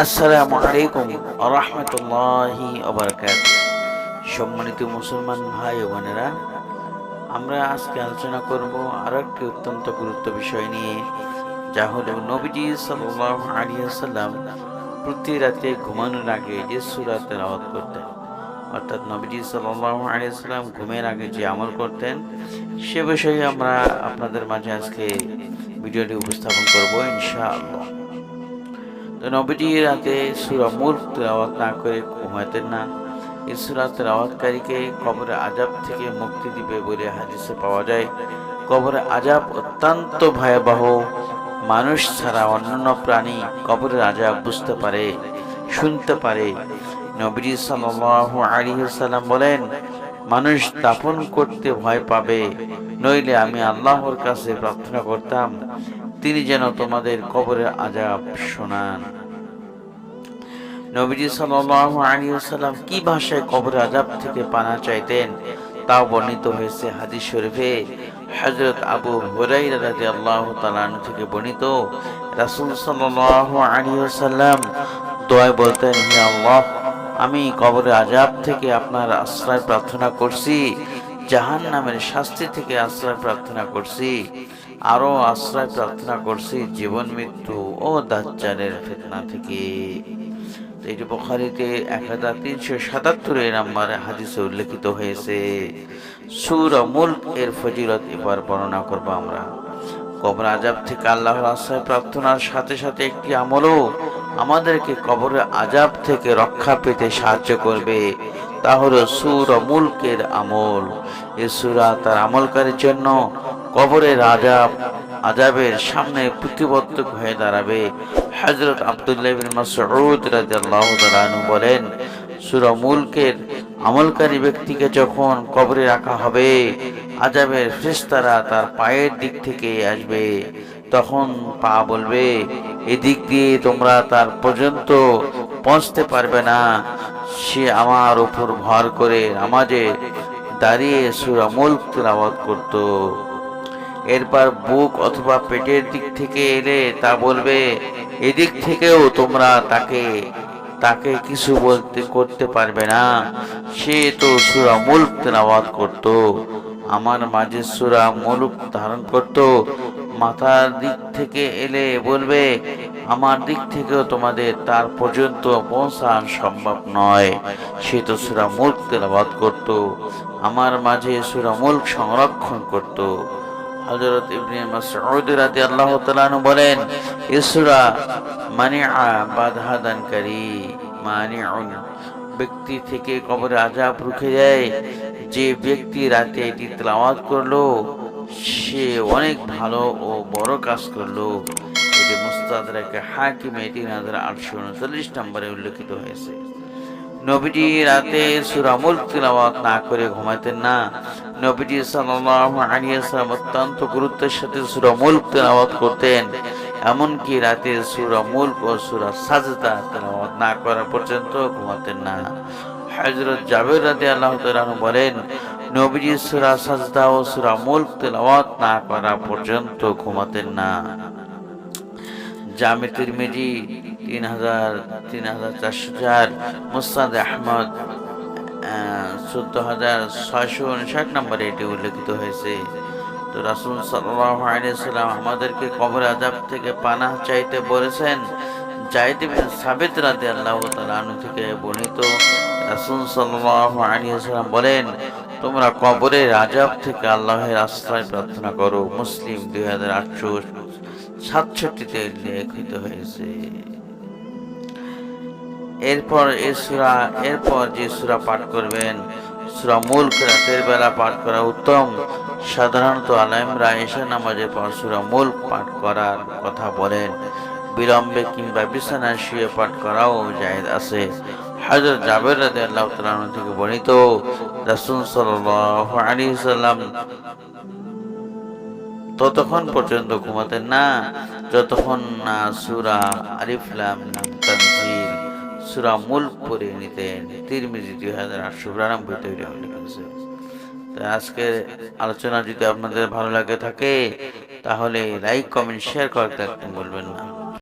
আসসালামু আলাইকুম ওয়া রাহমাতুল্লাহি ওয়া বারাকাতুহু। সম্মানিত মুসলমান ভাই ও বোনেরা, আমরা আজকে আলোচনা করব আরো একটি অত্যন্ত গুরুত্ব বিষয় নিয়ে, যা হলো নবীজি সাল্লাল্লাহু আলাইহি ওয়াসাল্লাম প্রতি রাতে ঘুমানোর আগে যে সূরা তেলাওয়াত করতেন। অর্থাৎ নবীজি সাল্লাল্লাহু আলাইহি ওয়াসাল্লাম ঘুমের আগে যে আমল করতেন, সে বিষয়ে আমরা আপনাদের মাঝে আজকে ভিডিওটি উপস্থাপন করব ইনশাআল্লাহ। তো নবীজি রাতে সূরা মুলক তেলাওয়াত না করে ঘুমাতেন না। এই সূরা তেলাওয়াতকারীকে কবরের আযাব থেকে মুক্তি দিবে বলে হাদিসে পাওয়া যায়। কবরের আযাব অত্যন্ত ভয়াবহ। মানুষ ছাড়া অন্যান্য প্রাণী কবরের আযাব বুঝতে পারে, শুনতে পারে। নবীজি সাল্লাল্লাহু আলাইহি ওয়াসাল্লাম বলেন, মানুষ দাফন করতে ভয় পাবে, নইলে আমি আল্লাহর কাছে প্রার্থনা করতাম তিনি যেন তোমাদের কবরের আযাব শোনান। নবীজি সাল্লাল্লাহু আলাইহি ওয়াসাল্লাম কি ভাষায় কবরের আযাব থেকে পানা চাইতেন তাও বর্ণিত হয়েছে হাদিস শরীফে। হযরত আবু হুরায়রা রাদিয়াল্লাহু তাআলা আনহু থেকে বর্ণিত, রাসূল সাল্লাল্লাহু আলাইহি ওয়াসাল্লাম দোয়ায় বলতেন, হে আল্লাহ, আমি কবরের আযাব থেকে আপনার আশ্রয় প্রার্থনা করছি, জাহান্নামের শাস্তি থেকে আশ্রয় প্রার্থনা করছি, আরো আশ্রয় প্রার্থনা করছি জীবন মৃত্যু ও দাজ্জালের ফিতনা থেকে। এটি বুখারীতে 1377 নম্বরে হাদিসে উল্লেখিত হয়েছে। সূরা মুলক এর ফজিলত এবার বর্ণনা করব আমরা। কবর আযাব থেকে আল্লাহর আশ্রয় প্রার্থনার সাথে সাথে একটি আমলও আমাদেরকে কবরের আযাব থেকে রক্ষা পেতে সাহায্য করবে, তা হলো সূরা মুলকের আমল। এই সূরা তার আমলকারীর জন্য কবরের আযাবের সামনে প্রতিবদ্ধক হয়ে দাঁড়াবে। হযরত আব্দুল্লাহ ইবনে মাসউদ রাদিয়াল্লাহু তাআলা আনহু বলেন, সূরা মুলকের আমলকারী ব্যক্তিকে যখন কবরে রাখা হবে, আযাবের ফেরেশতারা তার পায়ের দিক থেকে আসবে। তখন পা বলবে, এদিক দিয়ে তোমরা তার পর্যন্ত পৌঁছতে পারবে না। সে আমার উপর ভর করে নামাজে দাঁড়িয়ে সূরা মুলক তেলাওয়াত করত। এরপর বুক অথবা পেটের দিক থেকে এলে তা বলবে, এদিক থেকেও তোমরা তাকে কিছু করতে পারবে না, সে তো সূরা মুলক তেলাওয়াত করত। আমার মাঝে সূরা মুলক ধারণ করত। মাথার দিক থেকে এলে বলবে, আমার দিক থেকেও তোমাদের তার পর্যন্ত পৌঁছানো সম্ভব নয়, সে তো সূরা মুলক তেলাওয়াত করত। আমার মাঝে সূরা মুলক সংরক্ষণ করত। হযরত ইবনে মাসউদ রাদিয়াল্লাহু তাআলা আনহু বলেন, এই সূরা মানিআ বাধাদানকারী, মানিউন ব্যক্তি থেকে কবরের আযাব রুখে দেয়। যে ব্যক্তি রাতে এটি তেলাওয়াত করলো, সে অনেক ভালো ও বড় কাজ করলো। এটি মুস্তাদরাকে হাকিমে 3839 নম্বরে উল্লেখিত হয়েছে। নবীজি রাতে সূরা মুলক তেলাওয়াত না করে ঘুমাতেন না। নবীজি সাল্লাল্লাহু আলাইহি ওয়াসাল্লাম অত্যন্ত গুরুত্বের সাথে সূরা মুলক তেলাওয়াত করতেন। এমনকি রাতে সূরা মুলক ও সূরা সাজদা তেলাওয়াত না করা পর্যন্ত ঘুমাতেন না। হযরত জাবের রাদিয়াল্লাহু তাআলা বলেন, নবীজি সূরা সাজদা ও সূরা মুলক তেলাওয়াত না করা পর্যন্ত ঘুমাতেন না। জামে তিরমিজি 3404, মুসনাদ আহমদ 14659 নম্বরে এটি উল্লেখিত হয়েছে। তো রাসূল সাল্লাল্লাহু আলাইহি ওয়াসাল্লাম আমাদেরকে কবরের আযাব থেকে পানাহ চাইতে বলেছেন। যায়েদ ইবনে সাবিত রাদিয়াল্লাহু তাআলা আনহু থেকে বর্ণিত, রাসূল সাল্লাল্লাহু আলাইহি ওয়াসাল্লাম বলেন, তোমরা কবরের আযাব থেকে আল্লাহর আশ্রয় প্রার্থনা করো। মুসলিম 2867-তে উল্লেখিত হয়েছে। এরপর যে সূরা পাঠ করবেন, সূরা মুলক রাতের বেলা পাঠ করা উত্তম। সাধারণত আলেমরা এশা নামাজের পর সূরা মুলক পাঠ করার কথা বলেন। বিলম্বে কিংবা বিছানায় শুয়ে পাঠ করাও জায়েজ আছে। হযরত জাবের রাদিয়াল্লাহু তাআলা আনহু থেকে বর্ণিত, রাসূল সাল্লাল্লাহু আলাইহি ওয়াসাল্লাম ততক্ষণ পর্যন্ত ঘুমাতেন না যতক্ষণ না সূরা আলিফ লাম মিম তানজিল সূরা মুলক পড়ে নিতেন। তিরমিজি 2892 তৈরি হয়েছে। তাই আজকের আলোচনা যদি আপনাদের ভালো লাগে থাকে, তাহলে লাইক, কমেন্ট, শেয়ার করতে বলবেন না।